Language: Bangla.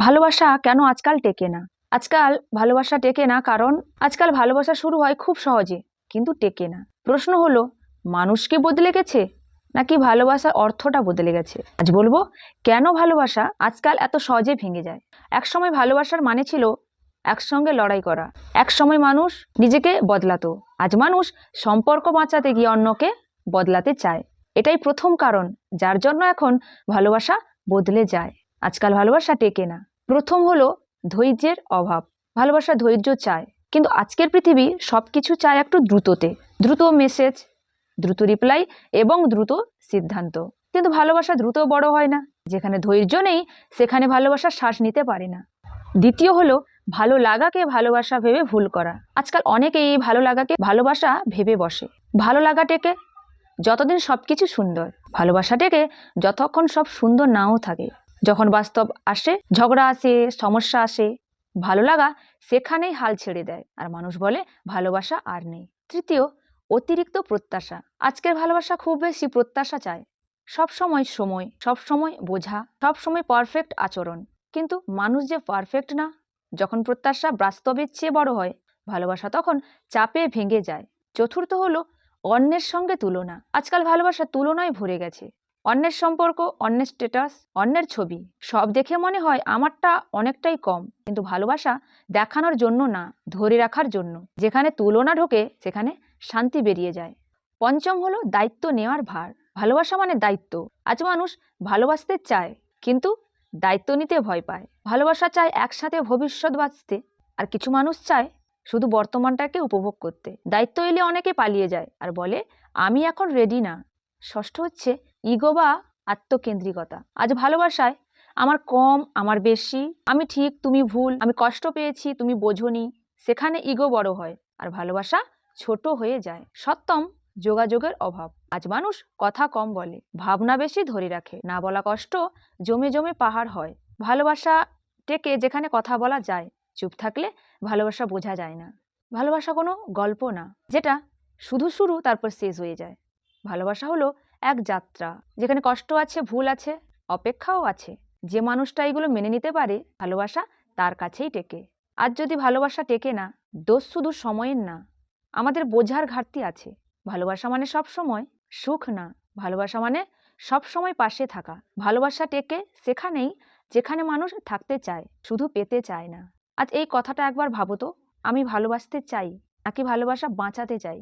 ভালোবাসা কেন আজকাল টেকে না? আজকাল ভালোবাসা টেকে না কারণ আজকাল ভালোবাসা শুরু হয় খুব সহজে, কিন্তু টেকে না। প্রশ্ন হলো, মানুষ কি বদলে গেছে নাকি ভালোবাসার অর্থটা বদলে গেছে? আজ বলবো কেন ভালোবাসা আজকাল এত সহজে ভেঙে যায়। একসময় ভালোবাসার মানে ছিল একসঙ্গে লড়াই করা। একসময় মানুষ নিজেকে বদলাতো। আজ মানুষ সম্পর্ক বাঁচাতে গিয়ে অন্যকে বদলাতে চায়। এটাই প্রথম কারণ যার জন্য এখন ভালোবাসা বদলে যায়। আজকাল ভালোবাসা টেকে না। প্রথম হলো ধৈর্যের অভাব। ভালোবাসা ধৈর্য চায়, কিন্তু আজকের পৃথিবী সবকিছু চায় একটু দ্রুততে। দ্রুত মেসেজ, দ্রুত রিপ্লাই এবং দ্রুত সিদ্ধান্ত। কিন্তু ভালোবাসা দ্রুত বড় হয় না। যেখানে ধৈর্য নেই সেখানে ভালোবাসা শ্বাস নিতে পারে না। দ্বিতীয় হলো ভালো লাগাকে ভালোবাসা ভেবে ভুল করা। আজকাল অনেকেই এই ভালো লাগাকে ভালোবাসা ভেবে বসে। ভালো লাগাটাকে যতদিন সবকিছু সুন্দর, ভালোবাসাটাকে যতক্ষণ সব সুন্দর নাও থাকে। যখন বাস্তব আসে, ঝগড়া আসে, সমস্যা আসে, ভালো লাগা সেখানেই হাল ছেড়ে দেয় আর মানুষ বলে ভালোবাসা আর নেই। তৃতীয়, অতিরিক্ত প্রত্যাশা। আজকের ভালোবাসা খুব বেশি প্রত্যাশা চায়। সব সময়, সব সময় বোঝা, সব সময় পারফেক্ট আচরণ। কিন্তু মানুষ যে পারফেক্ট না। যখন প্রত্যাশা বাস্তবের চেয়ে বড় হয়, ভালোবাসা তখন চাপে ভেঙে যায়। চতুর্থ হলো অন্যের সঙ্গে তুলনা। আজকাল ভালোবাসা তুলনায় ভরে গেছে। অন্যের সম্পর্ক, অন্যের স্ট্যাটাস, অন্যের ছবি, সব দেখে মনে হয় আমারটা অনেকটাই কম। কিন্তু ভালোবাসা দেখানোর জন্য না, ধরে রাখার জন্য। যেখানে তুলনা ঢোকে সেখানে শান্তি বেরিয়ে যায়। পঞ্চম হলো দায়িত্ব নেওয়ার ভার। ভালোবাসা মানে দায়িত্ব। আজ মানুষ ভালোবাসতে চায়, কিন্তু দায়িত্ব নিতে ভয় পায়। ভালোবাসা চায় একসাথে ভবিষ্যৎ বাঁচতে, আর কিছু মানুষ চায় শুধু বর্তমানটাকে উপভোগ করতে। দায়িত্ব এলে অনেকে পালিয়ে যায় আর বলে আমি এখন রেডি না। ষষ্ঠ হচ্ছে ইগো বা আত্মকেন্দ্রিকতা। আজ ভালোবাসায় আমার কম, আমার বেশি, আমি ঠিক, তুমি ভুল, আমি কষ্ট পেয়েছি, তুমি বোঝোনি। সেখানে ইগো বড় হয় আর ভালোবাসা ছোট হয়ে যায়। সপ্তম, যোগাযোগের অভাব। আজ মানুষ কথা কম বলে, ভাবনা বেশি ধরে রাখে। না বলা কষ্ট জমে জমে পাহাড় হয়। ভালোবাসা টেকে যেখানে কথা বলা যায়। চুপ থাকলে ভালোবাসা বোঝা যায় না। ভালোবাসা কোনো গল্প না, যেটা শুধু শুরু তারপর শেষ হয়ে যায়। ভালোবাসা হলো এক যাত্রা, যেখানে কষ্ট আছে, ভুল আছে, অপেক্ষাও আছে। যে মানুষটা এগুলো মেনে নিতে পারে, ভালোবাসা তার কাছেই টেকে। আজ যদি ভালোবাসা টেকে না, দোষ শুধু সময়ের না, আমাদের বোঝার ঘাটতি আছে। ভালোবাসা মানে সব সময় সুখ না, ভালোবাসা মানে সব সময় পাশে থাকা। ভালোবাসা টেকে সেখানেই যেখানে মানুষ থাকতে চায়, শুধু পেতে চায় না। আজ এই কথাটা একবার ভাবো তো, আমি ভালোবাসতে চাই নাকি ভালোবাসা বাঁচাতে চাই?